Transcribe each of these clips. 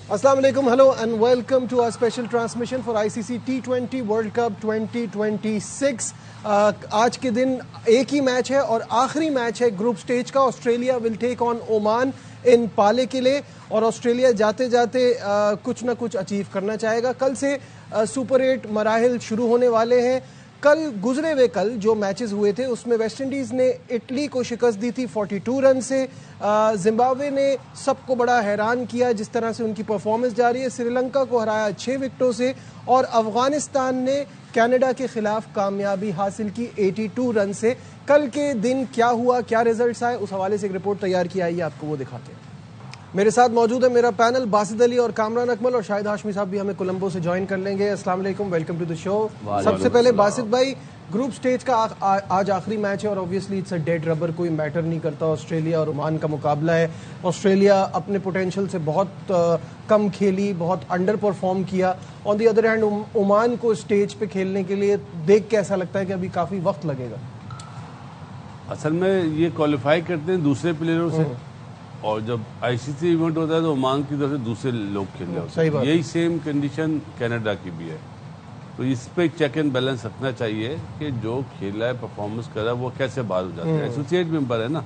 Assalamu alaikum, hello and welcome to our special transmission for ICC T20 World Cup 2026. आज के दिन एक ही match है और आखिरी मैच है ग्रुप स्टेज का। Australia will take on Oman in पाले के लिए और ऑस्ट्रेलिया जाते जाते कुछ ना कुछ अचीव करना चाहेगा। कल से सुपर 8 मराहिल शुरू होने वाले हैं। गुजरे हुए कल जो मैचेस हुए थे उसमें वेस्ट इंडीज ने इटली को शिकस्त दी थी 42 रन से। जिम्बाब्वे ने सबको बड़ा हैरान किया जिस तरह से उनकी परफॉर्मेंस जा रही है। श्रीलंका को हराया 6 विकेटों से और अफगानिस्तान ने कनाडा के खिलाफ कामयाबी हासिल की 82 रन से। कल के दिन क्या हुआ, क्या रिजल्ट्स आए, उस हवाले से एक रिपोर्ट तैयार की आई है, आपको वो दिखाते हैं। मेरे साथ मौजूद है मेरा पैनल, बासित अली और कामरान अकमल और शाहिद हाशमी साहब भी हमें कोलंबो से ज्वाइन कर लेंगे। अस्सलाम वालेकुम, वेलकम टू द शो। सबसे पहले बासित भाई, ग्रुप स्टेज का आज आखिरी मैच है और obviously it's a dead rubber, कोई मैटर नहीं करता। ऑस्ट्रेलिया और ओमान का मुकाबला है। ऑस्ट्रेलिया अपने पोटेंशियल से बहुत कम खेली, बहुत अंडर परफॉर्म किया। On the other hand Oman को स्टेज पे खेलने के लिए देख के ऐसा लगता है कि अभी काफ़ी वक्त लगेगा। असल में ये क्वालिफाई करते हैं दूसरे प्लेयरों से और जब आईसीसी इवेंट होता है तो ओमान की तरफ से दूसरे लोग खेल रहे होते हैं। यही सेम कंडीशन कनाडा की भी है, तो इस पे चेक एंड बैलेंस रखना चाहिए कि जो खेला है, परफॉर्मेंस कर रहा है, वो कैसे बाहर हो जाता है। एसोसिएट मेंबर है ना।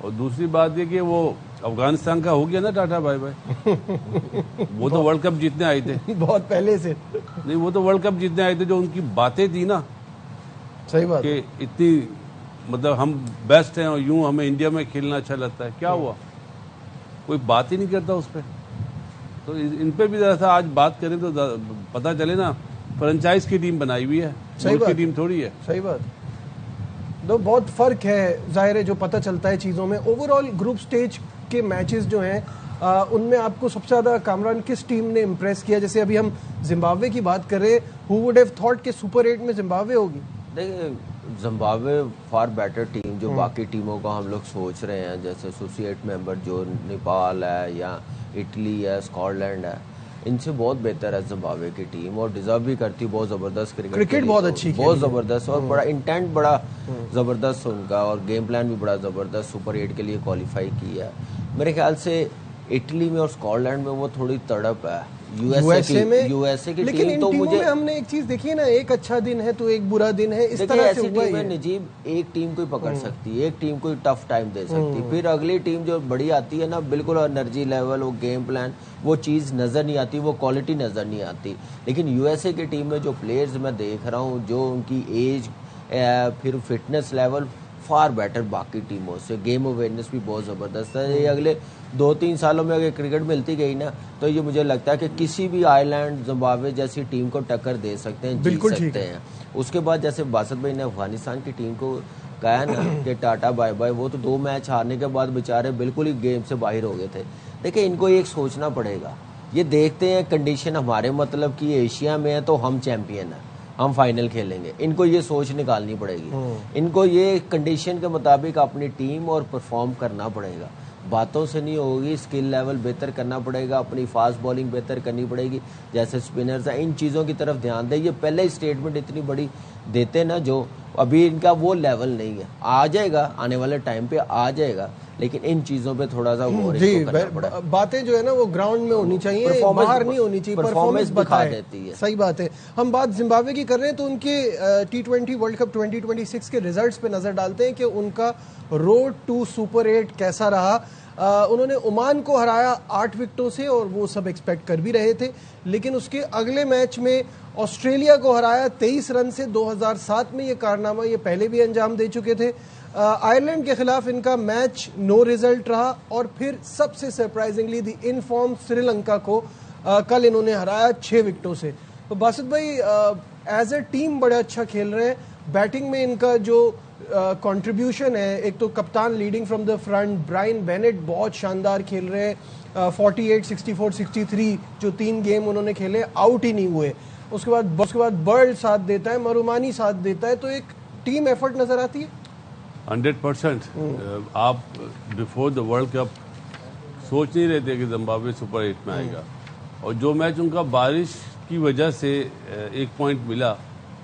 और दूसरी बात ये कि वो अफगानिस्तान का हो गया ना टाटा बाय बाय। वो तो वर्ल्ड कप जीतने आए थे बहुत पहले से। नहीं, वो तो वर्ल्ड कप जीतने आए थे। जो उनकी बातें थी ना, सही बात कि इतनी मतलब हम बेस्ट हैं और यूं हमें इंडिया में खेलना अच्छा लगता है, क्या हुआ? कोई बात ही नहीं करता उस पर। तो इन पे भी जरा सा आज बात करें तो पता चले ना, फ्रेंचाइज की टीम बनाई हुई है, मुल्क की टीम थोड़ी है। सही बात। तो बहुत फर्क है, जाहिर है, जो पता चलता है चीज़ों में। ओवरऑल ग्रुप स्टेज के मैचेस जो हैं उनमें आपको सबसे ज़्यादा कामरान किस टीम ने इम्प्रेस किया? जैसे अभी हम जिम्बाब्वे की बात कर रहे, हु वुड हैव थॉट कि सुपर 8 में जिम्बाब्वे होगी? देखिए, जिम्बाब्वे फार बेटर टीम जो बाकी टीमों का हम लोग सोच रहे हैं, जैसे एसोसिएट मेंबर जो नेपाल है या इटली है, स्कॉटलैंड है, इनसे बहुत बेहतर है जिम्बाब्वे की टीम और डिजर्व भी करती है। बहुत जबरदस्त क्रिकेट बहुत अच्छी, बहुत जबरदस्त और बड़ा इंटेंट बड़ा जबरदस्त उनका और गेम प्लान भी बड़ा जबरदस्त। सुपर 8 के लिए क्वालिफाई किया है। मेरे ख्याल से इटली में और स्कॉटलैंड में वो थोड़ी तड़प है। यूएसए की लेकिन टीम तो मुझे हमने एक चीज देखी है ना, एक अच्छा दिन है तो एक बुरा दिन है, इस तरह से हुआ है। नजीब एक टीम को ही पकड़ सकती है, एक टीम को ही टफ टाइम दे सकती है, फिर अगली टीम जो बड़ी आती है ना, बिल्कुल एनर्जी लेवल, वो गेम प्लान, वो चीज नजर नहीं आती, वो क्वालिटी नजर नहीं आती। लेकिन यूएसए की टीम में जो प्लेयर्स मैं देख रहा हूँ, जो उनकी एज फिर फिटनेस लेवल फार बेटर बाकी टीमों से, गेम अवेयरनेस भी बहुत ज़बरदस्त है। ये अगले 2-3 सालों में अगर क्रिकेट मिलती गई ना, तो ये मुझे लगता है कि किसी भी आइलैंड जिम्बाब्वे जैसी टीम को टक्कर दे सकते हैं, जीत सकते हैं। उसके बाद जैसे बासित भाई ने अफगानिस्तान की टीम को कहा ना कि टाटा बाय बाय, वो तो 2 मैच हारने के बाद बेचारे बिल्कुल ही गेम से बाहर हो गए थे। देखिए, इनको एक सोचना पड़ेगा। ये देखते हैं कंडीशन हमारे मतलब कि एशिया में है तो हम चैंपियन हैं, हम फाइनल खेलेंगे। इनको ये सोच निकालनी पड़ेगी। इनको ये कंडीशन के मुताबिक अपनी टीम और परफॉर्म करना पड़ेगा। बातों से नहीं होगी, स्किल लेवल बेहतर करना पड़ेगा, अपनी फास्ट बॉलिंग बेहतर करनी पड़ेगी, जैसे स्पिनर्स हैं, इन चीज़ों की तरफ ध्यान दें। ये पहले स्टेटमेंट इतनी बड़ी देते ना, जो अभी इनका वो लेवल नहीं है। आ जाएगा, आने वाले टाइम पे आ जाएगा, लेकिन इन चीजों पे थोड़ा सा बातें जो है ना वो ग्राउंड में होनी चाहिए, बाहर नहीं होनी चाहिए। परफॉर्मेंस बता देती है। सही बात है। हम बात जिम्बाब्वे की कर रहे हैं तो उनके T20 वर्ल्ड कप 2026 के रिजल्ट्स पे नजर डालते हैं कि उनका रोड टू सुपर 8 कैसा रहा। उन्होंने ओमान को हराया 8 विकेटों से और वो सब एक्सपेक्ट कर भी रहे थे, लेकिन उसके अगले मैच में ऑस्ट्रेलिया को हराया 23 रन से। 2007 में ये कारनामा ये पहले भी अंजाम दे चुके थे। आयरलैंड के खिलाफ इनका मैच नो रिजल्ट रहा और फिर सबसे सरप्राइजिंगली दी इनफॉर्म श्रीलंका को कल इन्होंने हराया 6 विकेटों से। तो बासित भाई, एज ए टीम बड़े अच्छा खेल रहे हैं। बैटिंग में इनका जो कंट्रीब्यूशन है, एक तो कप्तान leading from the front Brian Bennett बहुत शानदार खेल रहे हैं। 48, 64, 63 जो 3 गेम उन्होंने खेले, आउट ही नहीं हुए। उसके बाद बर्ड साथ देता है, मरुमानी साथ देता है, तो एक टीम एफर्ट नजर आती है। 100%। आप बिफोर द वर्ल्ड कप सोच नहीं रहे थे कि जिम्बाब्वे सुपर 8 में आएगा, और जो मैच उनका बारिश की वजह से 1 पॉइंट मिला,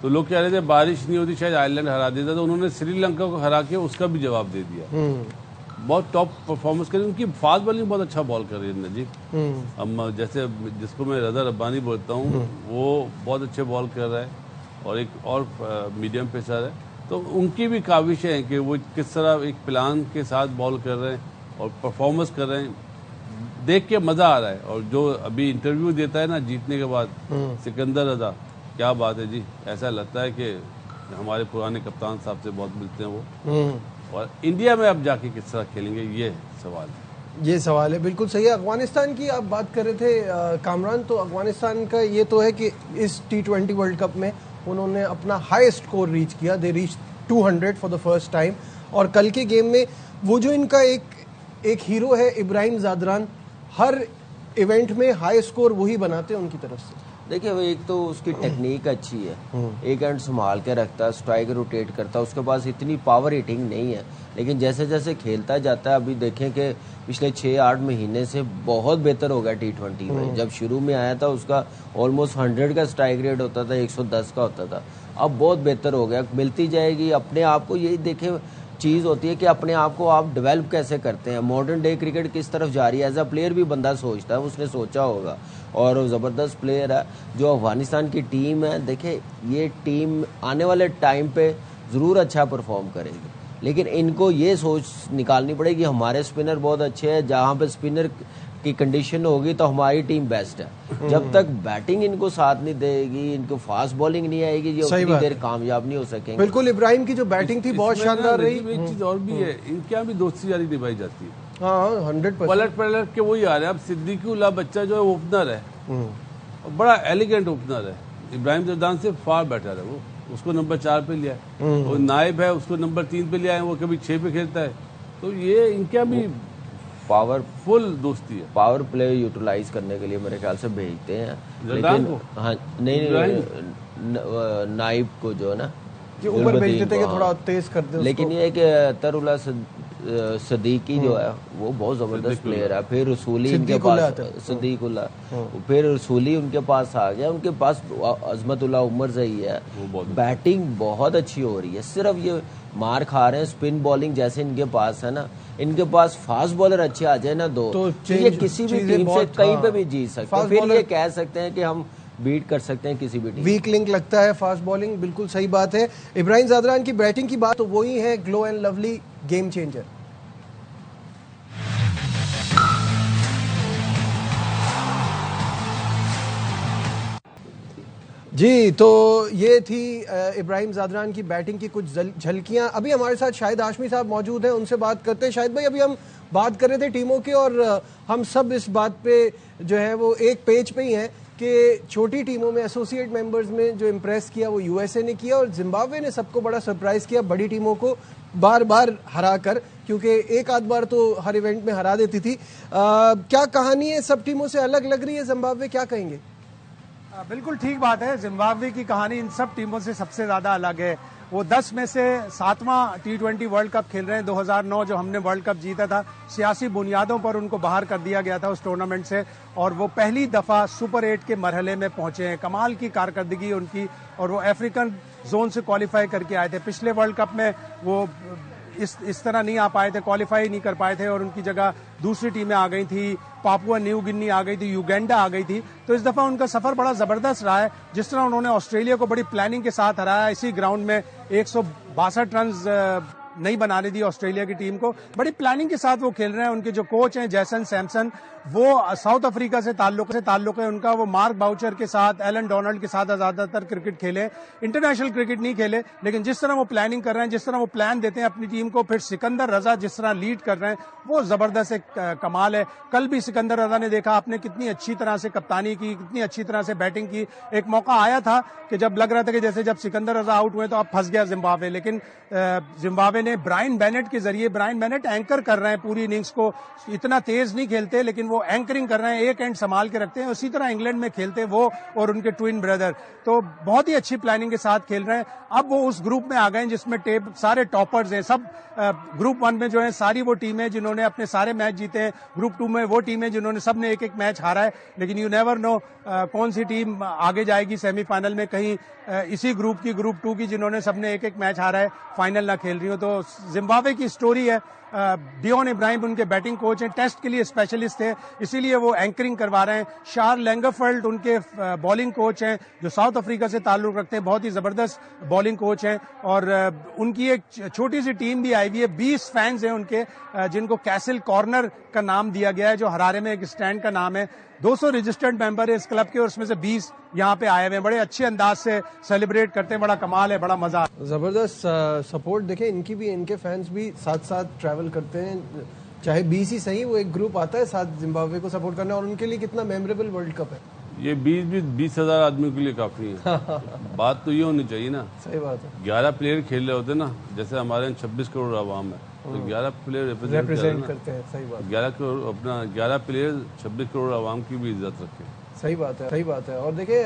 तो लोग कह रहे थे बारिश नहीं होती शायद आयरलैंड हरा देता, तो उन्होंने श्रीलंका को हरा के उसका भी जवाब दे दिया। बहुत टॉप परफॉर्मेंस करी। उनकी फास्ट बॉलिंग बहुत अच्छा बॉल कर रही है नजीब। अब जैसे जिसको मैं रजा रब्बानी बोलता हूँ, वो बहुत अच्छे बॉल कर रहा है और एक और मीडियम पेसर है। तो उनकी भी काविशें हैं कि वो किस तरह एक प्लान के साथ बॉल कर रहे हैं और परफॉर्मेंस कर रहे हैं, देख के मज़ा आ रहा है। और जो अभी इंटरव्यू देता है ना जीतने के बाद सिकंदर रजा, क्या बात है जी, ऐसा लगता है कि हमारे पुराने कप्तान साहब से बहुत मिलते हैं वो। और इंडिया में अब जाके किस तरह खेलेंगे, ये सवाल है। ये सवाल है, बिल्कुल सही है। अफगानिस्तान की आप बात कर रहे थे कामरान, तो अफगानिस्तान का ये तो है कि इस T20 वर्ल्ड कप में उन्होंने अपना हाईएस्ट स्कोर रीच किया। They reach 200 for the first time. और कल के गेम में वो जो इनका एक हीरो है इब्राहिम ज़ादरान, हर इवेंट में हाई स्कोर वही बनाते हैं उनकी तरफ से। देखिए वो एक तो उसकी टेक्निक अच्छी है, एक एंड संभाल के रखता है, स्ट्राइक रोटेट करता है, उसके पास इतनी पावर हिटिंग नहीं है। लेकिन जैसे जैसे खेलता जाता है, अभी देखें कि पिछले 6-8 महीने से बहुत बेहतर हो गया T20 में। जब शुरू में आया था उसका ऑलमोस्ट 100 का स्ट्राइक रेट होता था, 110 का होता था, अब बहुत बेहतर हो गया। मिलती जाएगी अपने आप को। यही देखें चीज़ होती है कि अपने आप को आप डेवलप कैसे करते हैं। मॉडर्न डे क्रिकेट किस तरफ जा रही है, एज अ प्लेयर भी बंदा सोचता है, उसने सोचा होगा। और ज़बरदस्त प्लेयर है जो अफगानिस्तान की टीम है। देखिए ये टीम आने वाले टाइम पे ज़रूर अच्छा परफॉर्म करेगी, लेकिन इनको ये सोच निकालनी पड़ेगी हमारे स्पिनर बहुत अच्छे हैं, जहाँ पे स्पिनर की कंडीशन होगी तो हमारी टीम बेस्ट है। जब तक बैटिंग इनको साथ नहीं देगी, इनको फास्ट बॉलिंग नहीं आएगी, ये उतनी देर कामयाब नहीं हो सकेंगे। बिल्कुल, इब्राहिम की जो बैटिंग थी बहुत शानदार रही। एक चीज और भी है, इनके यहाँ भी दोस्ती यारी निभाई जाती है। हाँ 100%। पलट के वही आ रहे हैं। अब सिद्दीकुल्लाह बच्चा जो है ओपनर है, बड़ा एलिगेंट ओपनर है। इब्राहिम ज़ादरान से फार बेटर है वो, उसको नंबर 4 पे लिया है। वो नाइब है, उसको नंबर 3 पे लिया है, वो कभी 6 पे खेलता है। तो ये इनके भी पावरफुल दोस्ती है। पावर प्ले यूटिलाइज करने के लिए मेरे ख्याल से भेजते हैं, लेकिन हाँ नहीं नाइब को जो है ना ऊपर भेज देते हैं थोड़ा तेज कर दे। लेकिन ये है कि तरुल्ला सदीकी जो है वो बहुत जबरदस्त प्लेयर है। फिर रसूली इनके पास, सदीकुल्लाह, फिर रसूली उनके पास आ गया। उनके पास अजमतुल्लाह उमर सही है, बैटिंग बहुत अच्छी हो रही है। सिर्फ ये मार खा रहे हैं स्पिन बॉलिंग जैसे इनके पास है ना, इनके पास फास्ट बॉलर अच्छे आ जाए ना दो, तो ये किसी भी टीम से कहीं पे भी जीत सकते हैं। फिर ये कह सकते हैं कि हम बीट कर सकते हैं किसी भी टीम। वीक लिंक लगता है फास्ट बॉलिंग, बिल्कुल सही बात है। इब्राहिम ज़ादरान की बैटिंग की बात तो वही है, Glow and Lovely game changer. जी, तो ये थी इब्राहिम ज़ादरान की बैटिंग की कुछ झलकियां। अभी हमारे साथ शाहिद हाशमी साहब मौजूद हैं, उनसे बात करते हैं। शाहिद भाई, अभी हम बात कर रहे थे टीमों की और हम सब इस बात पे जो है वो एक पेज पे ही हैं कि छोटी टीमों में एसोसिएट मेंबर्स में जो इम्प्रेस किया वो यूएसए ने किया और जिम्बाब्वे ने सबको बड़ा सरप्राइज किया बड़ी टीमों को बार बार हरा कर, क्योंकि एक आध बार तो हर इवेंट में हरा देती थी। क्या कहानी है, सब टीमों से अलग लग रही है जिम्बाब्वे, क्या कहेंगे? बिल्कुल ठीक बात है। जिम्बाब्वे की कहानी इन सब टीमों से सबसे ज्यादा अलग है। वो 10 में से 7वां T20 वर्ल्ड कप खेल रहे हैं। 2009 जो हमने वर्ल्ड कप जीता था, सियासी बुनियादों पर उनको बाहर कर दिया गया था उस टूर्नामेंट से, और वो पहली दफा सुपर 8 के मरहले में पहुंचे हैं। कमाल की कारकर्दगी उनकी, और वो अफ्रीकन जोन से क्वालिफाई करके आए थे। पिछले वर्ल्ड कप में वो इस तरह नहीं आ पाए थे, क्वालिफाई नहीं कर पाए थे, और उनकी जगह दूसरी टीमें आ गई थथी, पापुआ न्यू गिनी आ गई थी, युगांडा आ गई थी। तो इस दफा उनका सफर बड़ा जबरदस्त रहा है। जिस तरह उन्होंने ऑस्ट्रेलिया को बड़ी प्लानिंग के साथ हराया, इसी ग्राउंड में 162 रन नहीं बनाने दी ऑस्ट्रेलिया की टीम को, बड़ी प्लानिंग के साथ वो खेल रहे हैं। उनके जो कोच हैं जैसन सैमसन, वो साउथ अफ्रीका से ताल्लुक है उनका। वो मार्क बाउचर के साथ, एलन डोनाल्ड के साथ ज्यादातर क्रिकेट खेले, इंटरनेशनल क्रिकेट नहीं खेले। लेकिन जिस तरह वो प्लानिंग कर रहे हैं, जिस तरह वो प्लान देते हैं अपनी टीम को, फिर सिकंदर रजा जिस तरह लीड कर रहे हैं, वो जबरदस्त एक कमाल है। कल भी सिकंदर रजा ने देखा आपने कितनी अच्छी तरह से कप्तानी की, कितनी अच्छी तरह से बैटिंग की। एक मौका आया था कि जब लग रहा था कि जैसे जब सिकंदर रजा आउट हुए तो अब फंस गया जिम्बाब्वे, लेकिन जिम्बाब्वे ने ब्रायन बेनेट के जरिए, ब्रायन बेनेट एंकर कर रहे हैं पूरी इनिंग्स को, इतना तेज नहीं खेलते लेकिन वो एंकरिंग कर रहे हैं, एक एंड संभाल के रखते हैं। उसी तरह इंग्लैंड में खेलते वो और उनके ट्विन ब्रदर, तो बहुत ही अच्छी प्लानिंग के साथ खेल रहे हैं। अब वो उस ग्रुप में आ गए जिसमें सारे टॉपर्स हैं सब। ग्रुप 1 में जो है सारी वो टीमें जिन्होंने अपने सारे मैच जीते हैं, ग्रुप 2 में वो टीमें जिन्होंने सबने एक एक मैच हारा है। लेकिन यू नेवर नो कौन सी टीम आगे जाएगी सेमीफाइनल में, कहीं इसी ग्रुप 2 की जिन्होंने सबने एक एक मैच हारा है फाइनल ना खेल रही हो। तो जिम्बाब्वे की स्टोरी है डियोन इब्राहिम उनके बैटिंग कोच हैं, टेस्ट के लिए स्पेशलिस्ट थे, इसीलिए वो एंकरिंग करवा रहे हैं। शार्ल लैंगरफेल्ड उनके बॉलिंग कोच हैं, जो साउथ अफ्रीका से ताल्लुक रखते हैं, बहुत ही जबरदस्त बॉलिंग कोच हैं। और उनकी एक छोटी सी टीम भी आई हुई है, 20 फैंस हैं उनके, जिनको कैसल कॉर्नर का नाम दिया गया है, जो हरारे में एक स्टैंड का नाम है। 200 रजिस्टर्ड मेंबर है इस क्लब के और उसमें से 20 यहाँ पे आए हुए हैं। बड़े अच्छे अंदाज से सेलिब्रेट करते हैं, बड़ा कमाल है, बड़ा मजा। जबरदस्त सपोर्ट देखें, इनकी भी, इनके फैंस भी साथ साथ ट्रैवल करते हैं, चाहे 20 ही सही, वो एक ग्रुप आता है साथ जिम्बाब्वे को सपोर्ट करने, और उनके लिए कितना मेमोरेबल वर्ल्ड कप है। ये 20,000 आदमी के लिए काफी है। बात तो ये होनी चाहिए ना, सही बात है। 11 प्लेयर खेल रहे होते ना, जैसे हमारे यहाँ 26 करोड़ आवाम है, तो 11 प्लेयर रिप्रेजेंट करते हैं। सही बात। 11 करोड़ अपना 11 प्लेयर 26 करोड़ आवाम की भी इज्जत रखे। सही बात है, सही बात है। और देखिए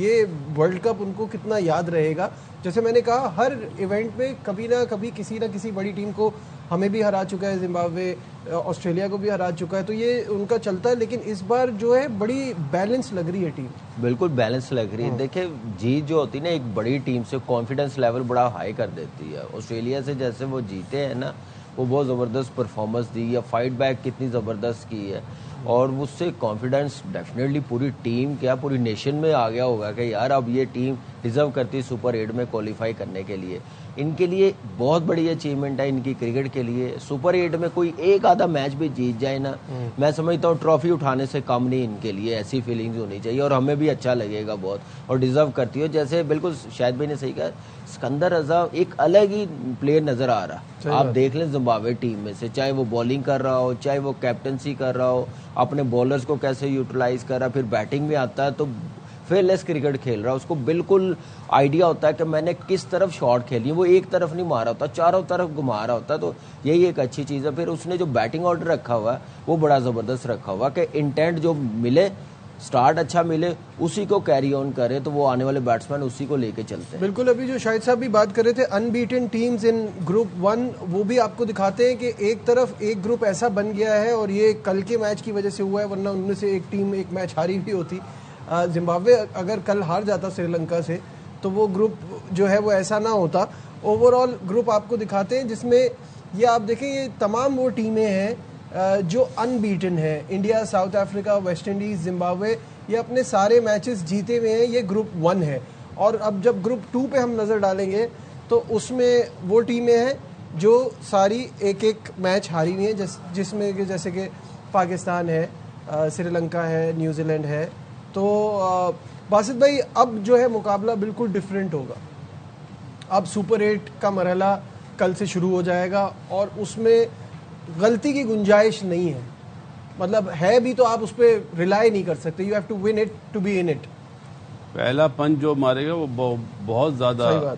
ये वर्ल्ड कप उनको कितना याद रहेगा। जैसे मैंने कहा, हर इवेंट में कभी ना कभी किसी ना किसी बड़ी टीम को, हमें भी हरा चुका है जिम्बाब्वे, ऑस्ट्रेलिया को भी हरा चुका है, तो ये उनका चलता है। लेकिन इस बार जो है बड़ी बैलेंस लग रही है टीम, बिल्कुल बैलेंस लग रही है। देखिए जीत जो होती है ना एक बड़ी टीम से, कॉन्फिडेंस लेवल बड़ा हाई कर देती है। ऑस्ट्रेलिया से जैसे वो जीते हैं ना, वो बहुत ज़बरदस्त परफॉर्मेंस दी है, फाइट बैक कितनी ज़बरदस्त की है, और उससे कॉन्फिडेंस डेफिनेटली पूरी टीम, क्या पूरी नेशन में आ गया होगा कि यार अब ये टीम डिजर्व करती है सुपर 8 में क्वालिफाई करने के लिए। इनके लिए बहुत बड़ी अचीवमेंट है इनकी क्रिकेट के लिए। सुपर 8 में कोई एक आधा मैच भी जीत जाए ना, मैं समझता हूँ ट्रॉफी उठाने से कम नहीं इनके लिए, ऐसी फीलिंग्स होनी चाहिए, और हमें भी अच्छा लगेगा बहुत, और डिजर्व करती है। जैसे बिल्कुल शायद भाई ने सही कहा, सिकंदर रजा एक अलग ही प्लेयर नजर आ रहा। आप देख लें जिम्बाब्वे टीम में से, चाहे वो बॉलिंग कर रहा हो, चाहे वो कैप्टनसी कर रहा हो, अपने बॉलर्स को कैसे यूटिलाइज कर रहा, फिर बैटिंग में आता है तो फेयरलेस क्रिकेट खेल रहा है। उसको बिल्कुल आइडिया होता है कि मैंने किस तरफ शॉट खेली, वो एक तरफ नहीं मारा होता, चारों तरफ घुमा रहा होता, तो यही एक अच्छी चीज़ है। फिर उसने जो बैटिंग ऑर्डर रखा हुआ है वो बड़ा ज़बरदस्त रखा हुआ कि इंटेंट जो मिले, स्टार्ट अच्छा मिले, उसी को कैरी ऑन करे, तो वो आने वाले बैट्समैन उसी को लेके चलते हैं। बिल्कुल। अभी जो शाहिद साहब भी बात कर रहे थे अनबीटन टीम्स इन ग्रुप 1, वो भी आपको दिखाते हैं कि एक तरफ एक ग्रुप ऐसा बन गया है, और ये कल के मैच की वजह से हुआ है, वरना उनमें से एक टीम एक मैच हारी भी होती। जिम्बाब्वे अगर कल हार जाता श्रीलंका से, तो वो ग्रुप जो है वो ऐसा ना होता। ओवरऑल ग्रुप आपको दिखाते हैं जिसमें ये आप देखें, ये तमाम वो टीमें हैं जो अनबीटन है। India, south Africa, West Indies, Zimbabwe, ये अपने सारे मैचेस जीते हुए हैं। ये ग्रुप 1 है। और अब जब ग्रुप 2 पे हम नज़र डालेंगे तो उसमें वो टीमें हैं जो सारी एक एक मैच हारी हुई हैं, जिसमें कि जैसे कि पाकिस्तान है, श्रीलंका है, न्यूजीलैंड है। तो बासित भाई, अब जो है मुकाबला बिल्कुल डिफरेंट होगा। अब सुपर 8 का मरहला कल से शुरू हो जाएगा, और उसमें गलती की गुंजाइश नहीं है। मतलब है भी तो आप उस पर रिलाई नहीं कर सकते। You have to win it to be in it. पहला पंच जो मारेगा वो बहुत ज़्यादा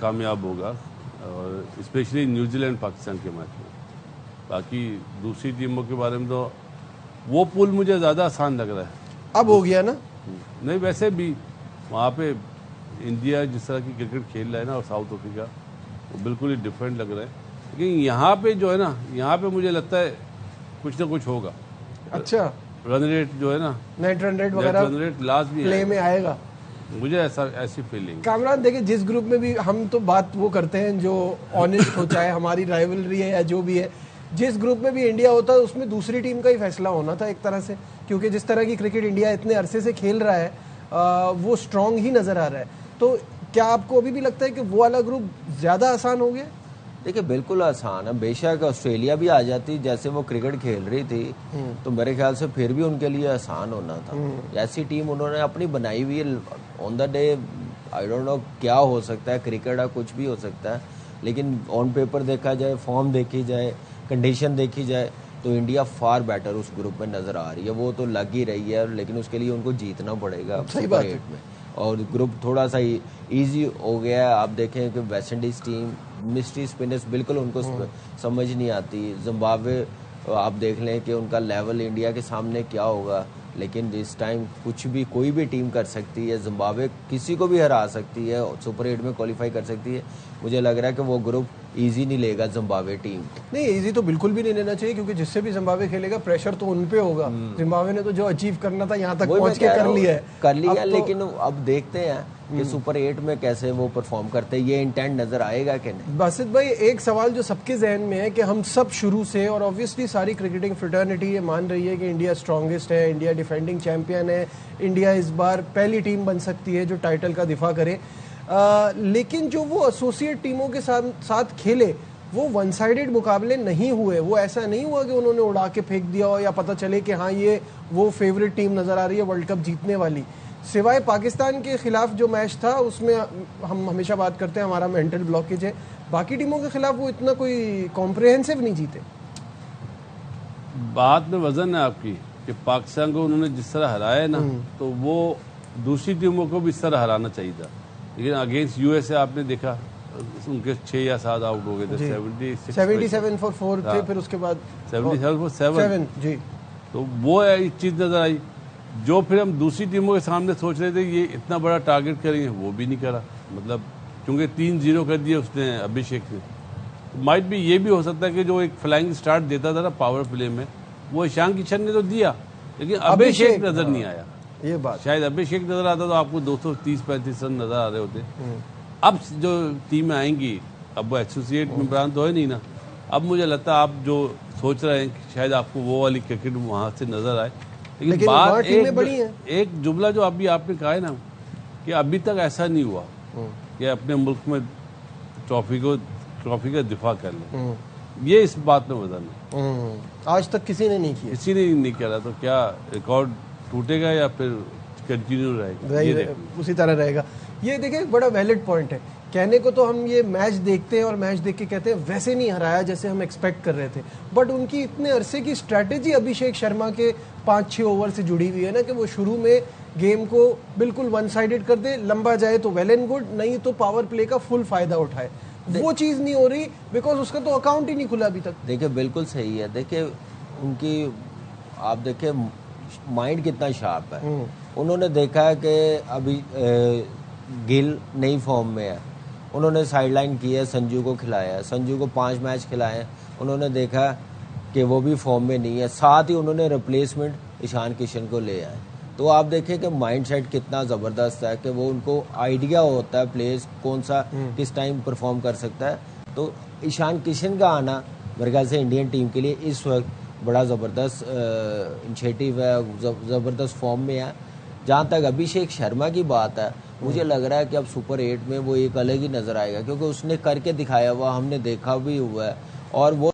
कामयाब होगा, और स्पेशली न्यूजीलैंड पाकिस्तान के मैच में। बाकी दूसरी टीमों के बारे में तो वो पुल मुझे ज़्यादा आसान लग रहा है। अब हो गया ना? नहीं, वैसे भी वहाँ पे इंडिया जिस तरह की क्रिकेट खेल रहा है ना, और साउथ अफ्रीका, वो बिल्कुल ही डिफरेंट लग रहा है। लेकिन यहाँ पे जो है ना, यहाँ पे मुझे लगता है कुछ ना कुछ होगा। अच्छा, रन रेट जो है ना, नेट रन रेट वगैरह, रन रेट लास्ट भी प्ले में आएगा, मुझे ऐसी फीलिंग। कामरान देखिए, जिस ग्रुप में भी हम तो बात वो करते हैं जो ऑनेस्ट हो, चाहे हमारी राइवलरी है या जो भी है, जिस ग्रुप में भी इंडिया होता है उसमें दूसरी टीम का ही फैसला होना था एक तरह से, क्योंकि जिस तरह की क्रिकेट इंडिया इतने अरसे से खेल रहा है वो स्ट्रांग ही नजर आ रहा है। तो क्या आपको अभी भी लगता है कि वो वाला ग्रुप ज्यादा आसान हो गया? देखिए बिल्कुल आसान है। बेशक ऑस्ट्रेलिया भी आ जाती जैसे वो क्रिकेट खेल रही थी, तो मेरे ख्याल से फिर भी उनके लिए आसान होना था। ऐसी टीम उन्होंने अपनी बनाई हुई है। On the day I don't know क्या हो सकता है, क्रिकेट है, कुछ भी हो सकता है, लेकिन ऑन पेपर देखा जाए, फॉर्म देखी जाए, कंडीशन देखी जाए, तो इंडिया फार बेटर उस ग्रुप में नजर आ रही है। वो तो लग ही रही है, लेकिन उसके लिए उनको जीतना पड़ेगा सुपर 8 में। और ग्रुप थोड़ा सा इजी हो गया है। आप देखें कि West Indies team, mystery spinners बिल्कुल उनको समझ नहीं आती। जिम्बाब्वे आप देख लें कि उनका लेवल इंडिया के सामने क्या होगा, लेकिन इस टाइम कुछ भी कोई भी टीम कर सकती है। जिम्बाब्वे किसी को भी हरा सकती है, सुपर 8 में क्वालिफाई कर सकती है। मुझे लग रहा है कि वो ग्रुप इजी नहीं लेगा जिम्बाब्वे टीम को। नहीं, इजी तो बिल्कुल भी नहीं लेना चाहिए, क्योंकि जिससे भी जिम्बाब्वे खेलेगा प्रेशर तो उन पे होगा। जिम्बाब्वे ने तो जो अचीव करना था यहाँ तक पहुँच के कर लिया है। लेकिन अब देखते हैं कि सुपर 8 में कैसे वो परफॉर्म करते हैं, ये इंटेंट नजर आएगा कि नहीं। बासित भाई, एक सवाल जो सबके जहन में है कि हम सब शुरू से, और ऑब्वियसली सारी क्रिकेटिंग फ्रेटर्निटी ये मान रही है कि इंडिया स्ट्रॉन्गेस्ट है, इंडिया डिफेंडिंग चैंपियन है, इंडिया इस बार पहली टीम बन सकती है जो टाइटल का दिफा करे, लेकिन जो वो एसोसिएट टीमों के साथ खेले वो वन साइडेड मुकाबले नहीं हुए। वो ऐसा नहीं हुआ कि उन्होंने उड़ा के फेंक दिया हो या पता चले कि हाँ ये वो फेवरेट टीम नजर आ रही है वर्ल्ड कप जीतने वाली। सिवाय पाकिस्तान के खिलाफ जो मैच था उसमें हम हमेशा बात करते हैं हमारा मेंटल ब्लॉकेज है, बाकी टीमों के खिलाफ वो इतना कोई कॉम्प्रिहेंसिव नहीं जीते। बात में वजन है आपकी कि पाकिस्तान को उन्होंने जिस तरह हराया ना, तो वो दूसरी टीमों को भी इस तरह हराना चाहिए था, लेकिन अगेंस्ट यूएसए आपने देखा उनके 6 या 7 आउट हो गए थे। 77 for 4 थे, फिर उसके बाद 77 for 7 जी। तो वो एक चीज नजर आई जो फिर हम दूसरी टीमों के सामने सोच रहे थे ये इतना बड़ा टारगेट करेंगे, वो भी नहीं करा। मतलब क्योंकि 3-0 कर दिए उसने अभिषेक ने, तो माइट भी ये भी हो सकता है कि जो एक फ्लाइंग स्टार्ट देता था ना पावर प्ले में, वो ईशान किशन ने तो दिया, लेकिन अभिषेक नजर नहीं आया। ये बात शायद अभिषेक नजर आता तो आपको 230-35 रन नजर आ रहे होते। अब जो टीमें आएंगी, अब वो एसोसिएट मेंबरान तो है नहीं ना, अब मुझे लगता है आप जो सोच रहे हैं कि शायद आपको वो वाली क्रिकेट वहां से नजर आए, लेकिन बात एक जुमला जो अभी आपने कहा है ना कि अभी तक ऐसा नहीं हुआ कि अपने मुल्क में ट्रॉफी का दिफा कर ले, ये इस बात में वजन है। आज तक किसी ने नहीं किया, किसी ने नहीं करा, तो क्या रिकॉर्ड टूटेगा या फिर कंटिन्यू रहेगा? उसी तरह रहेगा। ये देखिए बड़ा वैलिड पॉइंट है। कहने को तो हम ये मैच देखते हैं और मैच देख के कहते हैं वैसे नहीं हराया जैसे हम एक्सपेक्ट कर रहे थे, बट उनकी इतने अरसे की स्ट्रैटेजी अभिषेक शर्मा के 5-6 ओवर से जुड़ी हुई है ना, कि वो शुरू में गेम को बिल्कुल वन साइडेड कर दे, लंबा जाए तो वेल एंड गुड, नहीं तो पावर प्ले का फुल फायदा उठाए। वो चीज नहीं हो रही बिकॉज उसका तो अकाउंट ही नहीं खुला अभी तक। देखिए बिल्कुल सही है। देखिए उनकी आप देखिए माइंड कितना शार्प है। उन्होंने देखा कि अभी गिल नई फॉर्म में है, उन्होंने साइडलाइन की है, संजू को खिलाया है, संजू को 5 मैच खिलाए, उन्होंने देखा कि वो भी फॉर्म में नहीं है, साथ ही उन्होंने रिप्लेसमेंट ईशान किशन को ले आए। तो आप देखें कि माइंडसेट कितना ज़बरदस्त है कि वो उनको आइडिया होता है प्लेयर्स कौन सा किस टाइम परफॉर्म कर सकता है। तो ईशान किशन का आना मेरे ख्याल से इंडियन टीम के लिए इस वक्त बड़ा ज़बरदस्त इनिशिएटिव है, ज़बरदस्त फॉर्म में है। जहाँ तक अभिषेक शर्मा की बात है, मुझे लग रहा है कि अब सुपर 8 में वो एक अलग ही नज़र आएगा, क्योंकि उसने करके दिखाया हुआ, हमने देखा भी हुआ है, और वो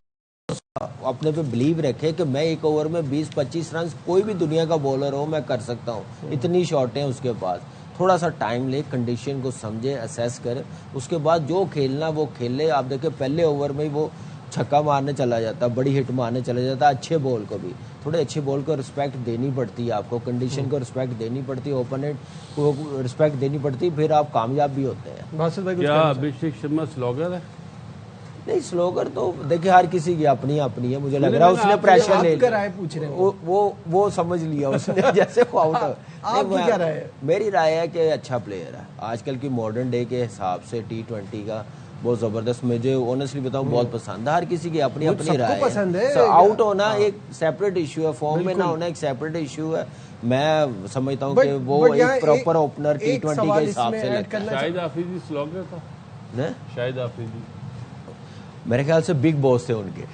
अपने पे बिलीव रखे कि मैं एक ओवर में 20-25 रन कोई भी दुनिया का बॉलर हो मैं कर सकता हूँ। इतनी शॉटें हैं उसके पास। थोड़ा सा टाइम ले, कंडीशन को समझे, असेस करे, उसके बाद जो खेलना वो खेल ले। आप देखें पहले ओवर में ही वो छक्का मारने चला जाता, बड़ी हिट मारने चला जाता, अच्छे बॉल को भी। थोड़े अच्छे बॉल को रिस्पेक्ट देनी पड़ती है आपको, कंडीशन को रिस्पेक्ट देनी पड़ती है, ओपोनेंट को रिस्पेक्ट देनी पड़ती है, फिर आप कामयाब भी होते हैं। क्या अभिषेक शर्मा स्लोगर है? नहीं, स्लोगर तो देखिए हर किसी की अपनी अपनी है। मुझे लग रहा है उसने प्रेशर ले लिया, पूछ रहे हैं वो समझ लिया उसने जैसे वो आउट हो। आपकी क्या राय है? मेरी राय है कि अच्छा प्लेयर है। आजकल की मॉडर्न डे के हिसाब से T20 का बहुत जबरदस्त, मुझे ऑनेस्टली बताऊं बहुत पसंद है। हर किसी की अपनी अपनी राय है। आउट होना एक सेपरेट इशू है, फॉर्म में ना होना एक सेपरेट इशू है। मैं समझता हूँ कि वो एक प्रॉपर ओपनर T20 के हिसाब से लगता है। शाहिद आफरीदी स्लोगर था, शाहिद आफरीदी मेरे ख्याल से बिग बॉस थे उनके।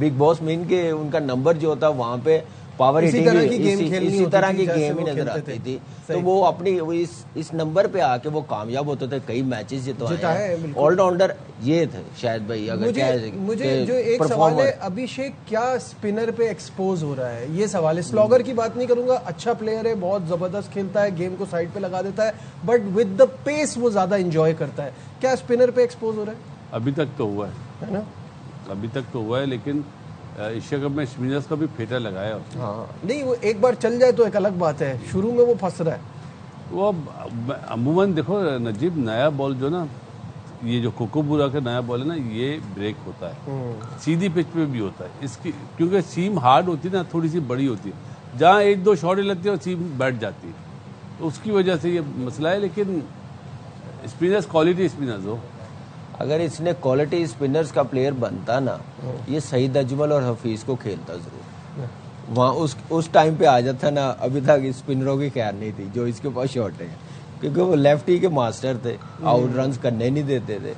बिग बॉस मीन के उनका नंबर जो होता वहाँ पे पावर इसी तरह की गेम ही नजर आती थी। तो वो अपनी इस नंबर पे आके वो कामयाब होते थे, कई मैचेस जितवाए। ऑलराउंडर ये थे शायद भाई। अगर मुझे जो एक सवाल है, अभिषेक क्या स्पिनर पे एक्सपोज हो रहा है, ये सवाल है। स्लॉगर की बात नहीं करूंगा, अच्छा प्लेयर है, बहुत जबरदस्त खेलता है, गेम को साइड पे लगा देता है, बट विद द पेस वो ज्यादा एंजॉय करता है। क्या स्पिनर पे एक्सपोज हो रहा है? अभी तक तो हुआ है ना, अभी तक तो हुआ है, लेकिन एशिया कप में स्पिनर्स का भी फेटा लगाया उसने। हाँ, नहीं वो एक बार चल जाए तो एक अलग बात है, शुरू में वो फंस रहा है। वो अमूमन देखो नजीब, नया बॉल जो ना, ये जो कोकोबुरा का नया बॉल है ना, ये ब्रेक होता है, सीधी पिच पे भी होता है इसकी, क्योंकि सीम हार्ड होती है ना, थोड़ी सी बड़ी होती है, जहाँ 1-2 शॉट लगती है और सीम बैठ जाती है, तो उसकी वजह से ये मसला है। लेकिन स्पिनर्स क्वालिटी स्पिनर्स हो, अगर इसने क्वालिटी स्पिनर्स का प्लेयर बनता ना, ये सईद अजमल और हफीज को खेलता जरूर, वहाँ उस टाइम पे आ जाता ना। अभी तक स्पिनरों की खैर नहीं थी जो इसके पास शॉट है, क्योंकि वो लेफ्टी के मास्टर थे, आउट रन करने नहीं देते थे।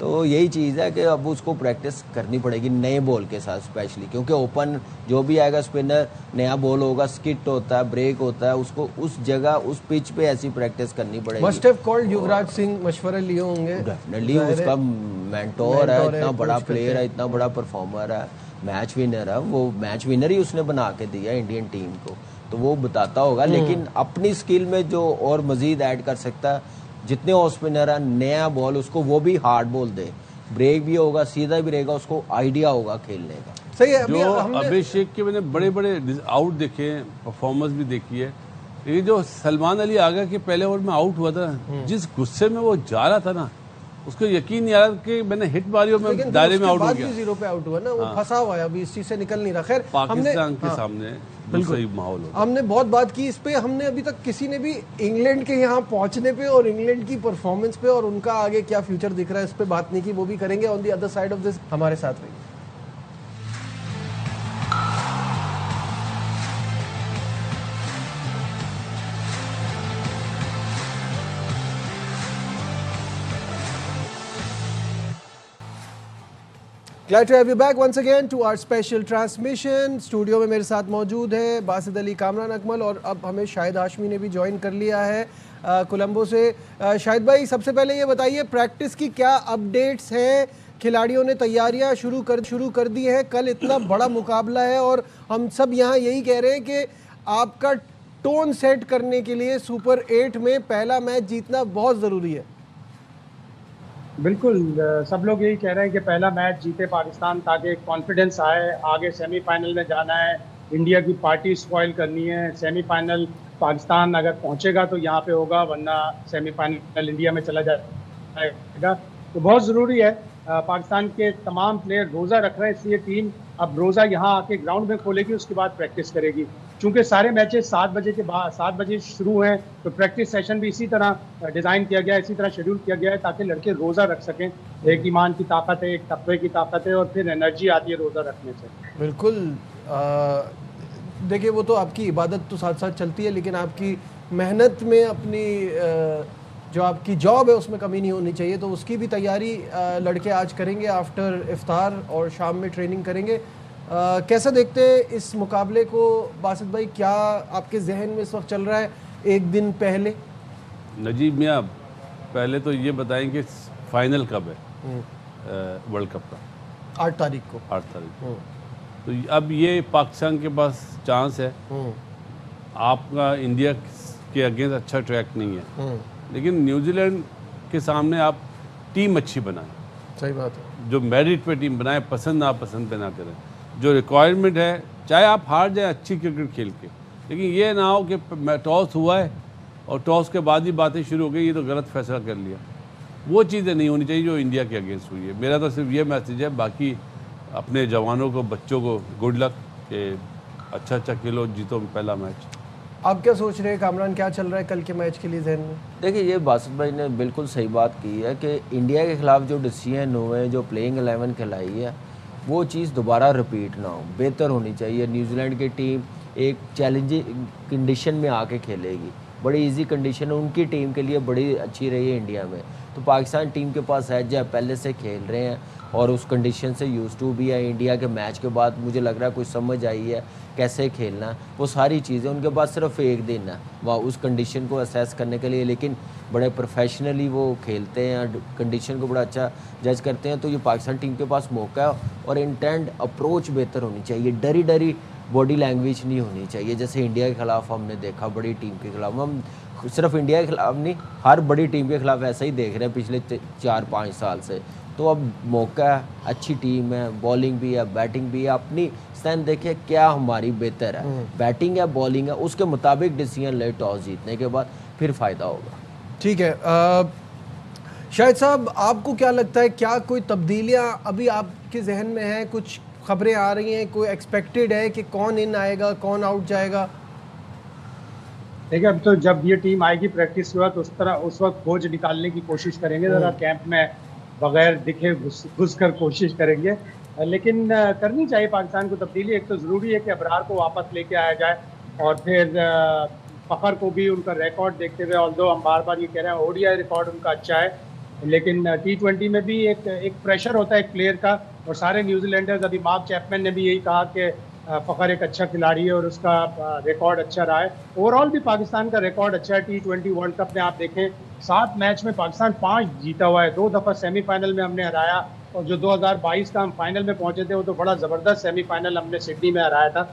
तो यही चीज़ है कि अब उसको प्रैक्टिस करनी पड़ेगी नए बॉल के साथ स्पेशली, क्योंकि ओपन जो भी आएगा स्पिनर, नया बॉल होगा, स्किट होता है, ब्रेक होता है, उसको उस जगह उस पिच पे ऐसी प्रैक्टिस करनी पड़ेगी। Must have called Yuvraj Singh मशवरे लिए होंगे डेफिनेटली, उसका मेंटोर है, इतना बड़ा प्लेयर है, इतना बड़ा परफॉर्मर है, मैच विनर है, वो मैच विनर ही उसने बना के दिया इंडियन टीम को, तो वो बताता होगा। लेकिन अपनी स्किल में जो और मजीद ऐड कर सकता है, जितने ऑफ स्पिनर है, नया बॉल उसको वो भी हार्ड बॉल दे, ब्रेक भी होगा, सीधा भी रहेगा, उसको आइडिया होगा खेलने का। सही है। जो अभिषेक के मैंने बड़े बड़े आउट देखे हैं, परफॉर्मेंस भी देखी है, ये जो सलमान अली आगा के पहले ओवर में आउट हुआ था, जिस गुस्से में वो जा रहा था ना, उसको यकीन नहीं आ रहा कि मैंने हिट मारी और मैं दायरे में आउट हो गया। 0 पे आउट हुआ ना, वो फंसा हुआ है, अभी इस चीज से निकल नहीं रहा। खैर, पाकिस्तान के सामने दूसरा ही माहौल होगा। हमने बहुत बात की इस पे, हमने अभी तक किसी ने भी इंग्लैंड के यहाँ पहुंचने पे और इंग्लैंड की परफॉर्मेंस पे और उनका आगे क्या फ्यूचर दिख रहा है इस पे बात नहीं की। वो भी करेंगे on the other side of this. हमारे साथ रहिए। Glad to have you back once again to our special transmission. Studio में मेरे साथ मौजूद है बासित अली, कामरान अकमल, और अब हमें शाहिद हाशमी ने भी ज्वाइन कर लिया है कोलंबो से। शाहिद भाई, सबसे पहले ये बताइए, प्रैक्टिस की क्या अपडेट्स हैं? खिलाड़ियों ने तैयारियां शुरू कर दी हैं। कल इतना बड़ा मुकाबला है और हम सब यहाँ यही कह रहे हैं कि आपका टोन सेट करने के लिए सुपर 8 में पहला मैच जीतना बहुत ज़रूरी है। बिल्कुल, सब लोग यही कह रहे हैं कि पहला मैच जीते पाकिस्तान, ताकि कॉन्फिडेंस आए, आगे सेमीफाइनल में जाना है, इंडिया की पार्टी स्पॉइल करनी है। सेमीफाइनल पाकिस्तान अगर पहुंचेगा तो यहाँ पे होगा, वरना सेमीफाइनल इंडिया में चला जाएगा। तो बहुत ज़रूरी है। पाकिस्तान के तमाम प्लेयर रोज़ा रख रहे हैं, इसलिए टीम अब रोज़ा यहाँ आके ग्राउंड में खोलेगी, उसके बाद प्रैक्टिस करेगी। चूँकि सारे मैचेस 7 बजे के बाद 7 बजे शुरू हैं, तो प्रैक्टिस सेशन भी इसी तरह डिज़ाइन किया गया है, इसी तरह शेड्यूल किया गया है, ताकि लड़के रोज़ा रख सकें। एक ईमान की ताकत है, एक तक़वे की ताकत है, और फिर एनर्जी आती है रोज़ा रखने से। बिल्कुल। देखिए, वो तो आपकी इबादत तो साथ साथ चलती है, लेकिन आपकी मेहनत में, अपनी जो आपकी जॉब है उसमें कमी नहीं होनी चाहिए। तो उसकी भी तैयारी लड़के आज करेंगे आफ्टर इफ्तार, और शाम में ट्रेनिंग करेंगे। कैसा देखते हैं इस मुकाबले को बासित भाई? क्या आपके जहन में इस वक्त चल रहा है एक दिन पहले? नजीब मियाँ, पहले तो ये बताएं कि फाइनल कब है वर्ल्ड कप का? 8 तारीख को। 8 तारीख को। तो अब ये पाकिस्तान के पास चांस है। आपका इंडिया के अगेंस्ट अच्छा ट्रैक नहीं है, लेकिन न्यूजीलैंड के सामने आप टीम अच्छी बनाएं। सही बात है। जो मेरिट पे टीम बनाएं, पसंद नापसंद पे ना करें। जो रिक्वायरमेंट है, चाहे आप हार जाए अच्छी क्रिकेट खेल के, लेकिन ये ना हो कि टॉस हुआ है और टॉस के बाद ही बातें शुरू हो गई, ये तो गलत फैसला कर लिया। वो चीज़ें नहीं होनी चाहिए जो इंडिया के अगेंस्ट हुई है। मेरा तो सिर्फ ये मैसेज है। बाकी अपने जवानों को, बच्चों को गुड लक कि अच्छा खेलो, जीतो पहला मैच। आप क्या सोच रहे हैं कामरान, क्या चल रहा है कल के मैच के लिए जहन में? देखिए, ये बासित भाई ने बिल्कुल सही बात की है कि इंडिया के खिलाफ जो डिसीजन हुए, जो प्लेइंग 11 खिलाई है, वो चीज़ दोबारा रिपीट ना हो, बेहतर होनी चाहिए। न्यूजीलैंड की टीम एक चैलेंजिंग कंडीशन में आके खेलेगी, बड़ी इजी कंडीशन है उनकी टीम के लिए, बड़ी अच्छी रही है इंडिया में। तो पाकिस्तान टीम के पास एज है, पहले से खेल रहे हैं और उस कंडीशन से यूज टू भी है। इंडिया के मैच के बाद मुझे लग रहा है कुछ समझ आई है कैसे खेलना है, वो सारी चीज़ें उनके पास सिर्फ एक दिन है वह उस कंडीशन को असेस करने के लिए, लेकिन बड़े प्रोफेशनली वो खेलते हैं, कंडीशन को बड़ा अच्छा जज करते हैं। तो ये पाकिस्तान टीम के पास मौका है, और इंटेंट अप्रोच बेहतर होनी चाहिए, डरी डरी बॉडी लैंग्वेज नहीं होनी चाहिए, जैसे इंडिया के खिलाफ हमने देखा, बड़ी टीम के खिलाफ। हम सिर्फ इंडिया के खिलाफ नहीं, हर बड़ी टीम के खिलाफ ऐसा ही देख रहे हैं पिछले 4-5 साल से। तो अब मौका है, अच्छी टीम है, बॉलिंग भी है, बैटिंग भी है, अपनी स्ट्रेंथ देखिए क्या हमारी बेहतर है, बैटिंग है, बॉलिंग है, उसके मुताबिक डिसीजन ले टॉस जीतने के बाद, फिर फ़ायदा होगा। ठीक है। शाहिद साहब, आपको क्या लगता है, क्या कोई तब्दीलियां अभी आपके जहन में है? कुछ खबरें आ रही हैं, कोई एक्सपेक्टेड है कि कौन इन आएगा, कौन आउट जाएगा? देखिए, अब तो जब ये टीम आएगी प्रैक्टिस के बाद, उस वक्त खोज निकालने की कोशिश करेंगे ज़रा कैंप में। बगैर दिखे घुस कर कोशिश करेंगे। लेकिन करनी चाहिए पाकिस्तान को तब्दीली। एक तो ज़रूरी है कि अबरार को वापस लेके आया जाए, और फिर फ़खर को भी उनका रिकॉर्ड देखते हुए, ऑल्दो हम बार बार ये कह रहे हैं ओडीआई रिकॉर्ड उनका अच्छा है, लेकिन T20 में भी एक प्रेशर होता है एक प्लेयर का। और सारे न्यूजीलैंडर्स, अभी मार्क चैपमैन ने भी यही कहा कि फ़खर एक अच्छा खिलाड़ी है और उसका रिकॉर्ड अच्छा रहा है। ओवरऑल भी पाकिस्तान का रिकॉर्ड अच्छा है। T20 वर्ल्ड कप में आप देखें 7 मैच में पाकिस्तान 5 जीता हुआ है। 2 दफ़ा सेमीफाइनल में हमने हराया, और जो 2022 का हम फाइनल में पहुंचे थे वो तो बड़ा ज़बरदस्त सेमीफाइनल हमने सिडनी में हराया था।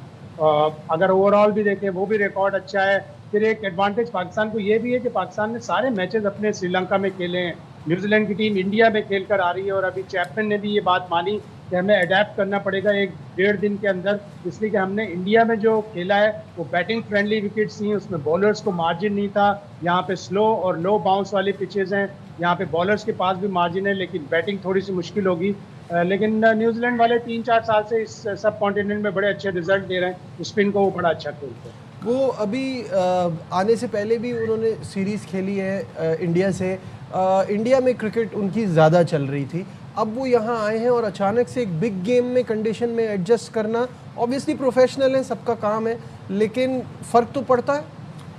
अगर ओवरऑल भी देखें वो भी रिकॉर्ड अच्छा है। फिर एक एडवांटेज पाकिस्तान को ये भी है कि पाकिस्तान ने सारे मैचेस अपने श्रीलंका में खेले हैं। न्यूजीलैंड की टीम इंडिया में खेल कर आ रही है, और अभी चैपमैन ने भी ये बात मानी कि हमें अडेप्ट करना पड़ेगा 1-1.5 दिन के अंदर, इसलिए कि हमने इंडिया में जो खेला है वो बैटिंग फ्रेंडली विकेट्स थी, उसमें बॉलर्स को मार्जिन नहीं था। यहाँ पे स्लो और लो बाउंस वाली पिचेज़ हैं, यहाँ पे बॉलर्स के पास भी मार्जिन है, लेकिन बैटिंग थोड़ी सी मुश्किल होगी। लेकिन न्यूजीलैंड वाले 3-4 साल से इस सब कॉन्टिनेंट में बड़े अच्छे रिजल्ट दे रहे हैं। स्पिन को वो बड़ा अच्छा खेलते हैं। वो अभी आने से पहले भी उन्होंने सीरीज़ खेली है इंडिया से। इंडिया में क्रिकेट उनकी ज़्यादा चल रही थी, अब वो यहाँ आए हैं और अचानक से एक बिग गेम में कंडीशन में एडजस्ट करना, ऑब्वियसली प्रोफेशनल है, सबका काम है, लेकिन फ़र्क तो पड़ता है।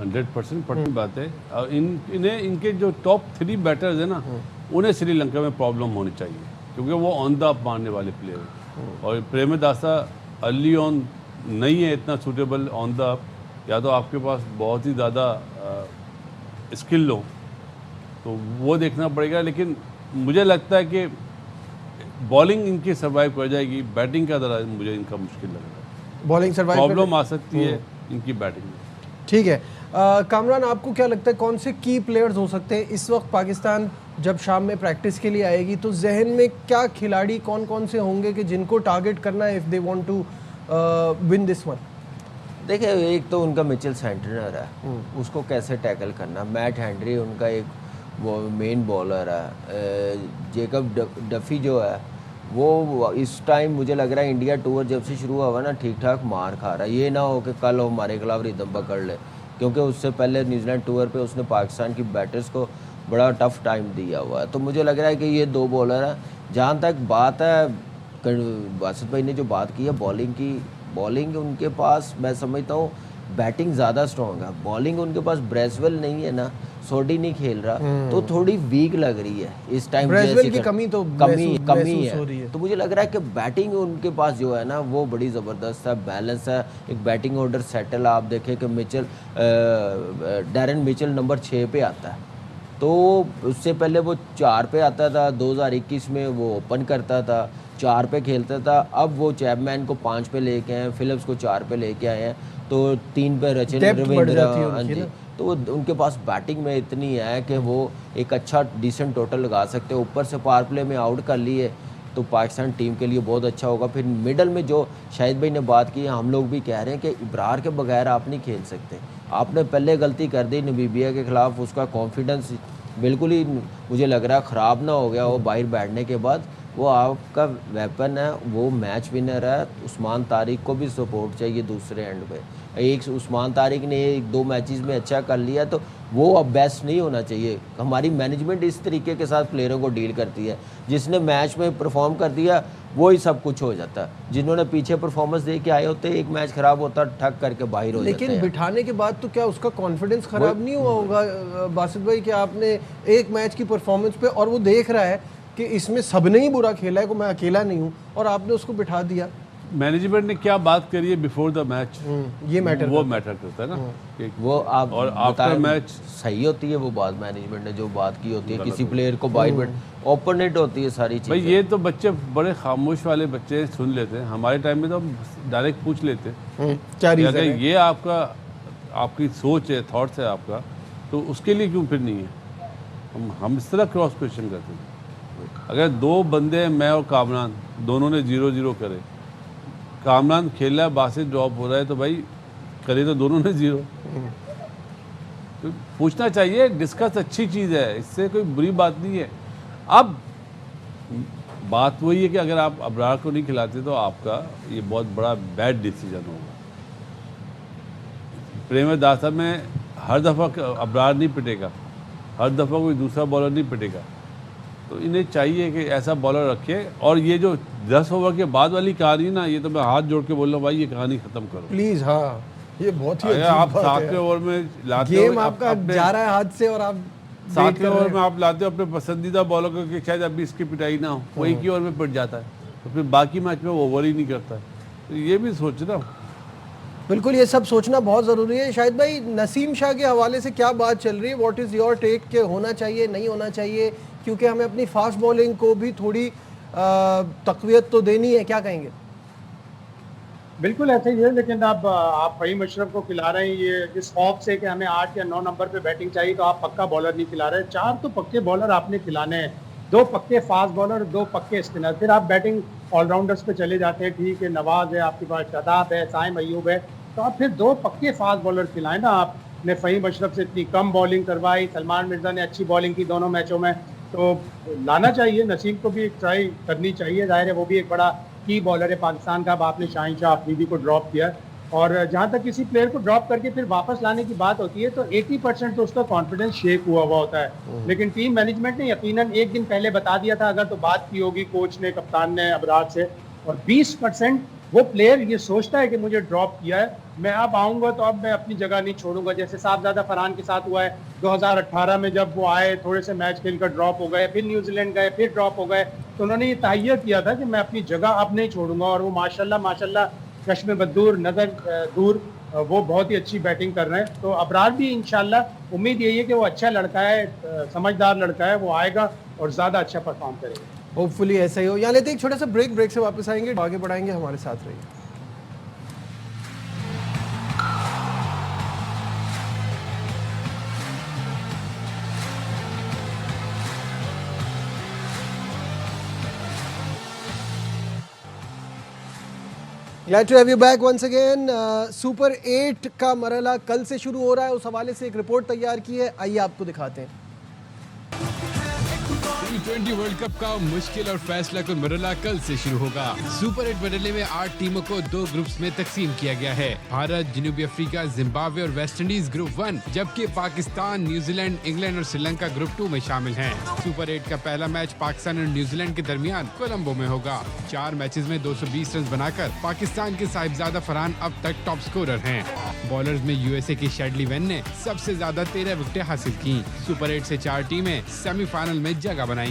100% पड़ती बात है। इन्हें इनके जो टॉप 3 बैटर्स हैं ना, उन्हें श्रीलंका में प्रॉब्लम होनी चाहिए, क्योंकि वो ऑन द अप मारने वाले प्लेयर हैं। और प्रेमदासा अर्ली ऑन नहीं है इतना सूटेबल ऑन द अप, या तो आपके पास बहुत ही ज़्यादा स्किल हो, तो वो देखना पड़ेगा। लेकिन मुझे लगता है कि बॉलिंग इनकी सर्वाइव कर जाएगी, बैटिंग का ज़रा मुझे इनका मुश्किल लग रहा है। बॉलिंग सर्वाइव प्रॉब्लम आ सकती है इनकी बैटिंग में। ठीक है, कामरान आपको क्या लगता है कौन से की प्लेयर्स हो सकते हैं इस वक्त? पाकिस्तान जब शाम में प्रैक्टिस के लिए आएगी तो जहन में क्या खिलाड़ी कौन कौन से होंगे कि जिनको टारगेट करना है if they want to win this one? देखिए, एक तो उनका मिचेल सेंटनर है, उसको कैसे टैकल करना। मैट हेनरी उनका एक वो मेन बॉलर है। जेकब डफी जो है वो इस टाइम मुझे लग रहा है इंडिया टूर जब से शुरू हुआ ना ठीक ठाक मार खा रहा है। ये ना हो कि कल हमारे खिलाफ रिदम पकड़ ले, क्योंकि उससे पहले न्यूजीलैंड टूर पे उसने पाकिस्तान की बैटर्स को बड़ा टफ टाइम दिया हुआ है। तो मुझे लग रहा है कि ये 2 बॉलर हैं। जहाँ तक बात है बासित भाई ने जो बात की है बॉलिंग की, बॉलिंग उनके पास मैं समझता हूँ बैटिंग ज़्यादा स्ट्रॉन्ग है। बॉलिंग उनके पास ब्रेसवेल नहीं है ना, सोडी नहीं खेल रहा, तो थोड़ी वीक लग रही है इस टाइम। ब्रेसवेल की कमी तो कमी है। तो मुझे लग रहा है कि बैटिंग उनके पास जो है ना वो बड़ी ज़बरदस्त है, बैलेंस है, एक बैटिंग ऑर्डर सेटल। आप देखें कि मिचेल डैरन मिचेल नंबर 6 पे आता है, तो उससे पहले वो 4 पे आता था। 2021 में वो ओपन करता था, 4 पे खेलता था। अब वो चैपमैन को 5 पे लेके आए हैं, फिलिप्स को 4 पे लेके आए हैं, तो 3 पे रचिन रविंद्र। हाँ जी, तो वो उनके पास बैटिंग में इतनी है कि वो एक अच्छा डिसेंट टोटल लगा सकते हैं। ऊपर से पावर प्ले में आउट कर लिए तो पाकिस्तान टीम के लिए बहुत अच्छा होगा। फिर मिडल में जो शाहिद भाई ने बात की, हम लोग भी कह रहे हैं कि इब्रार के बगैर आप नहीं खेल सकते। आपने पहले गलती कर दी नमीबिया के खिलाफ, उसका कॉन्फिडेंस बिल्कुल ही मुझे लग रहा है ख़राब ना हो गया वो बाहर बैठने के बाद। वो आपका वेपन है, वो मैच विनर है। उस्मान तारिक को भी सपोर्ट चाहिए दूसरे एंड पे। एक उस्मान तारिक ने 1-2 मैचेस में अच्छा कर लिया, तो वो अब बेस्ट नहीं होना चाहिए। हमारी मैनेजमेंट इस तरीके के साथ प्लेयरों को डील करती है, जिसने मैच में परफॉर्म कर दिया वो ही सब कुछ हो जाता है। जिन्होंने पीछे परफॉर्मेंस दे के आए होते, एक मैच खराब होता ठक करके बाहर हो जाते हैं। लेकिन बिठाने के बाद तो क्या उसका कॉन्फिडेंस खराब नहीं हुआ होगा बासित भाई कि आपने एक मैच की परफॉर्मेंस पे, और वो देख रहा है कि इसमें सबने ही बुरा खेला है, को मैं अकेला नहीं हूँ, और आपने उसको बिठा दिया। मैनेजमेंट ने क्या बात करी है बिफोर द मैच, ये मैटर करता है ना कि वो आप और आफ्टर मैच सही होती है वो बात। मैनेजमेंट ने जो बात की होती है किसी प्लेयर को बाइट ओपोनेंट होती है सारी चीज़। भाई ये तो बच्चे बड़े खामोश वाले बच्चे सुन लेते हैं। हमारे टाइम में तो हम डायरेक्ट पूछ लेते क्या रीजन है? ये आपकी सोच है, थॉट्स है आपका, तो उसके लिए क्यों फिर नहीं है? हम इस तरह क्रॉस क्वेश्चन करते हैं। अगर 2 बंदे मैं और कामरान दोनों ने 0-0 करे, कामरान खेल रहा है, बासित ड्रॉप हो रहा है, तो भाई करे तो दोनों ने 0। तो पूछना चाहिए, डिस्कस अच्छी चीज़ है, इससे कोई बुरी बात नहीं है। अब बात वही है कि अगर आप अबरार को नहीं खिलाते तो आपका ये बहुत बड़ा बैड डिसीजन होगा। प्रेमदासा में हर दफ़ा अबरार नहीं पिटेगा, हर दफ़ा कोई दूसरा बॉलर नहीं पिटेगा। तो इन्हें चाहिए कि ऐसा बॉलर रखे। और ये जो 10 ओवर के बाद वाली कहानी ना, ये तो मैं हाथ जोड़ के बोल रहा हूँ भाई, ये कहानी खत्म करो प्लीज। हाँ, ये बहुत ही आप 7वें ओवर में लाते हो, गेम आपका जा रहा है हाथ से और आप 7वें ओवर में आप लाते हो अपने पसंदीदा बॉलर को कि शायद अभी इसकी पिटाई ना हो, वो एक ही ओवर में पिट जाता है, तो फिर बाकी मैच में वो ओवर ही नहीं करता। तो ये भी सोचना, बिल्कुल ये सब सोचना बहुत ज़रूरी है। शाहिद भाई, नसीम शाह के हवाले से क्या बात चल रही है? व्हाट इज़ योर टेक के होना चाहिए नहीं होना चाहिए? क्योंकि हमें अपनी फास्ट बॉलिंग को भी थोड़ी तक़वियत तो देनी है, क्या कहेंगे? बिल्कुल ऐसे ही है, लेकिन अब आप फ़हीम अशरफ को खिला रहे हैं ये इस खौफ से कि हमें 8 या 9 नंबर पे बैटिंग चाहिए, तो आप पक्का बॉलर नहीं खिला रहे। 4 तो पक्के बॉलर आपने खिलाने हैं, 2 पक्के फास्ट बॉलर, 2 पक्के स्पिनर, फिर आप बैटिंग ऑलराउंडर्स पे चले जाते हैं। ठीक है, नवाज है आपके पास, शादाब है, साइम अयूब है, तो आप फिर 2 पक्के फास्ट बॉलर खिलाएं ना। आपने फ़हीम अशरफ से इतनी कम बॉलिंग करवाई, सलमान मिर्ज़ा ने अच्छी बॉलिंग की दोनों मैचों में, तो लाना चाहिए। नसीम को भी ट्राई करनी चाहिए, जाहिर है वो भी एक बड़ा की बॉलर है पाकिस्तान का। अब आपने शाहीन शाह अफरीदी को ड्रॉप किया, और जहाँ तक किसी प्लेयर को ड्रॉप करके फिर वापस लाने की बात होती है तो 80% तो उसका कॉन्फिडेंस शेक हुआ होता है। लेकिन टीम मैनेजमेंट ने यकीनन एक दिन पहले बता दिया था, अगर तो बात की होगी कोच ने, कप्तान ने अबरार से, और 20% वो प्लेयर ये सोचता है कि मुझे ड्रॉप किया है, मैं अब आऊँगा तो अब मैं अपनी जगह नहीं छोड़ूंगा। जैसे साहबजादा फरहान के साथ हुआ है 2018 में, जब वो आए थोड़े से मैच खेलकर ड्रॉप हो गए, फिर न्यूजीलैंड गए, फिर ड्रॉप हो गए, तो उन्होंने ये तहैया किया था कि मैं अपनी जगह अब नहीं छोड़ूंगा। और वो माशाल्लाह चश्मे बदूर नज़र दूर वो बहुत ही अच्छी बैटिंग कर रहे हैं। तो अबरार भी इंशाल्लाह उम्मीद यही है कि वो अच्छा लड़का है, समझदार लड़का है, वो आएगा और ज़्यादा अच्छा परफॉर्म करेगा। होपफुली ऐसा ही हो। यहाँ लेते एक छोटा सा ब्रेक से वापस आएंगे, आगे बढ़ाएंगे, हमारे साथ रहिए। Glad to have you back once again. Super 8 का मरहला कल से शुरू हो रहा है, उस हवाले से एक रिपोर्ट तैयार की है, आइए आपको दिखाते हैं। T20 वर्ल्ड कप का मुश्किल और फैसला कुन मरहला कल से शुरू होगा। सुपर 8 मरहले में 8 टीमों को 2 ग्रुप्स में तकसीम किया गया है। भारत, जनूबी अफ्रीका, जिम्बाब्वे और वेस्ट इंडीज ग्रुप 1, जबकि पाकिस्तान, न्यूजीलैंड, इंग्लैंड और श्रीलंका ग्रुप 2 में शामिल हैं। सुपर 8 का पहला मैच पाकिस्तान और न्यूजीलैंड के दरमियान कोलंबो में होगा। 4 मैचेस में 220 रन बनाकर पाकिस्तान के साहिबजादा फरहान अब तक टॉप स्कोरर हैं। बॉलर्स में यूएसए की शेडली वेन ने सबसे ज्यादा 13 विकेटें हासिल की। सुपर 8 से 4 टीमें सेमीफाइनल में जगह बनाएंगी।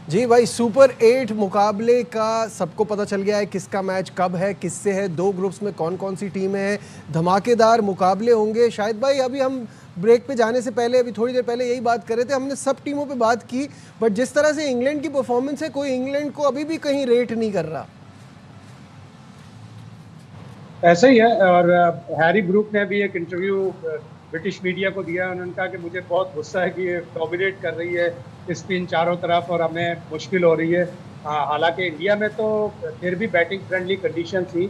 जी भाई, सुपर 8 मुकाबले का सबको पता चल गया है किसका मैच कब है, किससे है, 2 ग्रुप्स में कौन कौन सी टीमें हैं, धमाकेदार मुकाबले होंगे। शायद भाई, अभी हम ब्रेक पे जाने से पहले, अभी थोड़ी देर पहले यही बात कर रहे थे, हमने सब टीमों पे बात की, बट जिस तरह से इंग्लैंड की परफॉर्मेंस है, कोई इंग्लैंड को अभी भी कहीं रेट नहीं कर रहा। ऐसा ही है। और हैरी ब्रूक ने भी एक इंटरव्यू ब्रिटिश मीडिया को दिया, उन्होंने कहा कि मुझे बहुत गुस्सा है कि ये डोमिनेट कर रही है स्पिन चारों तरफ और हमें मुश्किल हो रही है। हालांकि इंडिया में तो फिर भी बैटिंग फ्रेंडली कंडीशन थी,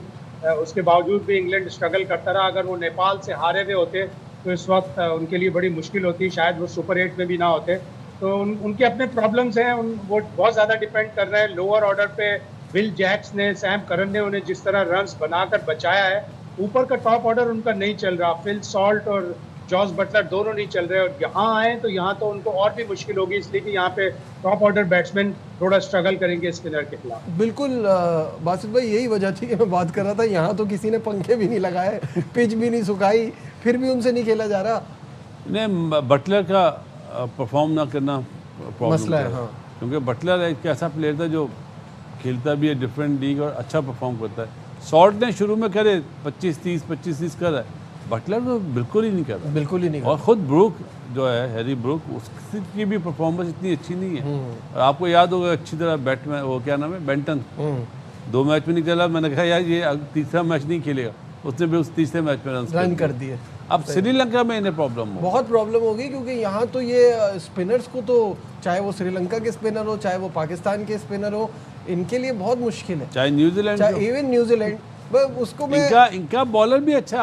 उसके बावजूद भी इंग्लैंड स्ट्रगल करता रहा। अगर वो नेपाल से हारे हुए होते तो इस वक्त उनके लिए बड़ी मुश्किल होती, शायद वो सुपर 8 में भी ना होते। तो उनके अपने प्रॉब्लम्स हैं, वो बहुत ज़्यादा डिपेंड कर रहे हैं लोअर ऑर्डर पे। विल जैक्स ने, सैम करन ने उन्हें जिस तरह रन्स बनाकर बचाया है, ऊपर का टॉप ऑर्डर उनका नहीं चल रहा। फिल सॉल्ट और जॉस बटलर दोनों नहीं चल रहे, और यहाँ आए तो यहाँ तो उनको और भी मुश्किल होगी, इसलिए कि यहाँ पे टॉप ऑर्डर बैट्समैन थोड़ा स्ट्रगल करेंगे स्पिनर के खिलाफ। बिल्कुल बासित भाई, यही वजह थी कि मैं बात कर रहा था, यहाँ तो किसी ने पंखे भी नहीं लगाए, पिच भी नहीं सुखाई, फिर भी उनसे नहीं खेला जा रहा। नहीं, बटलर का परफॉर्म ना करना मसला है। हाँ, क्योंकि बटलर एक ऐसा प्लेयर था जो खेलता भी है डिफरेंट लीग और अच्छा परफॉर्म करता है। शॉर्ट ने शुरू में करे 25-30 कर रहा है, बटलर तो बिल्कुल ही नहीं कर रहा, बिल्कुल ही नहीं। और खुद ब्रूक जो है, हैरी ब्रूक, उसकी भी परफॉर्मेंस इतनी अच्छी नहीं है। और आपको याद होगा अच्छी तरह बैटमैन, वो क्या नाम है, बेंटन, 2 मैच में नहीं चला। मैंने कहा यार ये तीसरा मैच नहीं खेलेगा, उसने भी उस तीसरे मैच में रन कर दिए। अब श्रीलंका में इन्हें प्रॉब्लम हो, बहुत प्रॉब्लम होगी, क्योंकि यहाँ तो ये स्पिनर्स को तो, चाहे वो श्रीलंका के स्पिनर हो, चाहे वो पाकिस्तान के स्पिनर हो, इनके लिए बहुत मुश्किल है। चाहे न्यूजीलैंड, चाहे इवन न्यूजीलैंड, उसको इनका बॉलर भी अच्छा,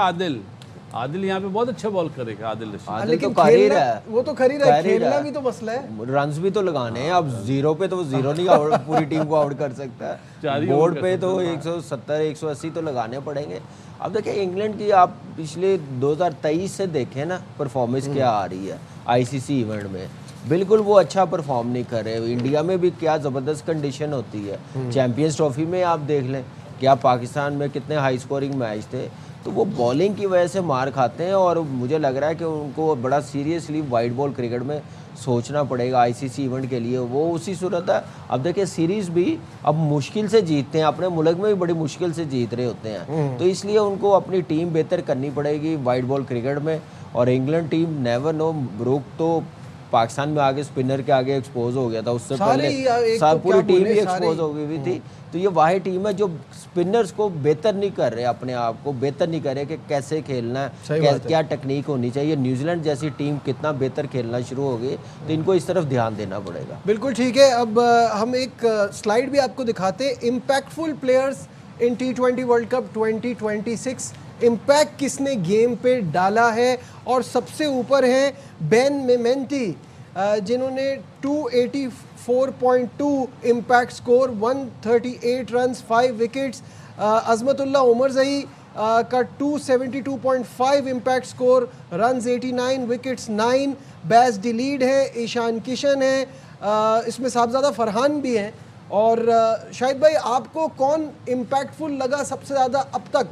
आदिल यहाँ पे बहुत अच्छा बॉल करेगा। आदिल लेकिन तो खेलना, वो तो खरी रहा है, खेलना भी तो मसला है, रन्स भी तो लगाने हैं। अब 0 पे तो वो 0 नहीं पूरी टीम को आउट कर सकता है, बोर्ड पे तो 170-180 तो लगाने पड़ेंगे। अब देखिए इंग्लैंड की, आप पिछले 2023 से देखें ना परफॉर्मेंस क्या आ रही है आईसीसी इवेंट में, बिल्कुल वो अच्छा परफॉर्म नहीं कर रहे। इंडिया में भी क्या ज़बरदस्त कंडीशन होती है, चैंपियंस ट्रॉफी में आप देख लें क्या पाकिस्तान में कितने हाई स्कोरिंग मैच थे, तो वो बॉलिंग की वजह से मार खाते हैं। और मुझे लग रहा है कि उनको बड़ा सीरियसली वाइट बॉल क्रिकेट में सोचना पड़ेगा आईसीसी इवेंट के लिए। वो उसी सूरत है, अब देखिए सीरीज़ भी अब मुश्किल से जीतते हैं, अपने मुल्क में भी बड़ी मुश्किल से जीत रहे होते हैं, तो इसलिए उनको अपनी टीम बेहतर करनी पड़ेगी वाइट बॉल क्रिकेट में। और England team never know, Brook तो पाकिस्तान में आगे स्पिनर के आगे एक्सपोज हो गया था, उससे पहले पूरी टीम ही एक्सपोज हो गई थी। तो ये वाही टीम है जो स्पिनर्स को बेहतर नहीं कर रहे, अपने आप को बेहतर नहीं कर रहे कि कैसे खेलना है, क्या टेक्निक होनी चाहिए। न्यूजीलैंड जैसी टीम कितना बेहतर खेलना शुरू हो गई, तो इनको इस तरफ ध्यान देना पड़ेगा। बिल्कुल ठीक है। अब हम एक स्लाइड भी आपको दिखाते हैं, impactful players in T20 world cup 2026। Impact किसने गेम पे डाला है, और सबसे ऊपर है बेन मेमेंटी जिन्होंने 284.2 impact score, 138 runs, 5 wickets. Azmatullah Omarzai का 272.5 इम्पैक्ट स्कोर, रन्स 89, विकेट्स 9। बैस डिलीड है, ईशान किशन है, इसमें साहबजादा फरहान भी हैं। और शाहिद भाई आपको कौन इम्पैक्टफुल लगा सबसे ज़्यादा अब तक?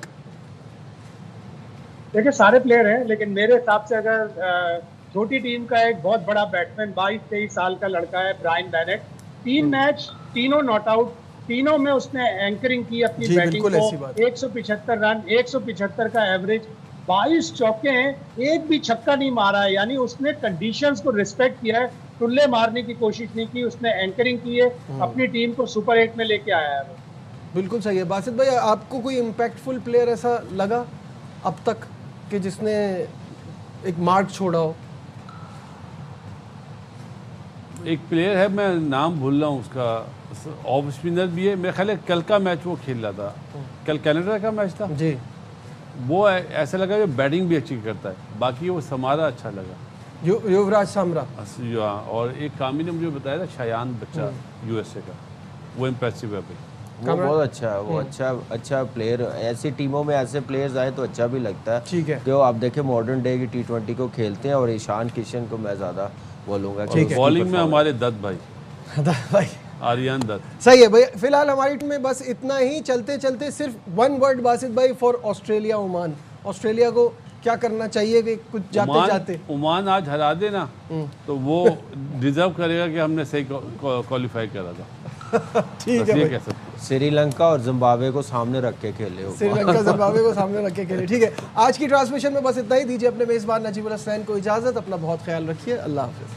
देखिए सारे प्लेयर हैं, लेकिन मेरे हिसाब से अगर छोटी टीम का एक बहुत बड़ा बैट्समैन 22-23 साल का लड़का है ब्रायन बेनेट। 3 मैच, तीनों नॉट आउट, तीनों में उसने एंकरिंग की अपनी बैटिंग को। 175 रन, 175 का एवरेज, 22 चौके हैं, एक भी छक्का नहीं मारा है। यानी उसने कंडीशंस को रिस्पेक्ट किया है, टुल्ले मारने की कोशिश नहीं की, उसने एंकरिंग की है, अपनी टीम को सुपर 8 में लेके आया है। बिल्कुल सही है। बासित भाई आपको कोई इम्पैक्टफुल प्लेयर ऐसा लगा अब तक कि जिसने एक मार्क छोड़ा हो? एक प्लेयर है, मैं नाम भूल रहा हूँ उसका, ऑफ स्पिनर भी है, मेरे ख्याल है कल का मैच वो खेल रहा था, कल कनाडा का मैच था जी। वो ऐसा लगा कि बैटिंग भी अच्छी करता है, बाकी वो समारा अच्छा लगा, युवराज सामरा। और एक कामी ने मुझे बताया था शायान बच्चा यूएसए का, वो इम्प्रेसिव है भाई, वो बहुत अच्छा है, वो अच्छा प्लेयर। ऐसी टीमों में ऐसे प्लेयर्स आए तो अच्छा भी लगता है। ठीक है, जो आप देखें मॉडर्न डे की T20 को खेलते हैं, और ईशान किशन को मैं ज़्यादा बोलूँगा। बॉलिंग में हमारे दत्त भाई, भाई आर्यन दत्त। सही है भाई। फिलहाल हमारी टीम में बस इतना ही। चलते चलते सिर्फ वन वर्ड बासित भाई फॉर ऑस्ट्रेलिया ओमान। ऑस्ट्रेलिया को क्या करना चाहिए कि कुछ जाते जाते? ओमान आज हरा देना तो वो डिजर्व करेगा कि हमने सही क्वालिफाई करा था। ठीक है भाई। श्रीलंका और जिम्बाब्वे को सामने रख के खेले, श्रीलंका जिम्बाब्वे को सामने रख के खेले। ठीक है, आज की ट्रांसमिशन में बस इतना ही। दीजिए अपने मेजबान नजीबुल हसनैन को इजाजत। अपना बहुत ख्याल रखिए। अल्लाह हाफिज।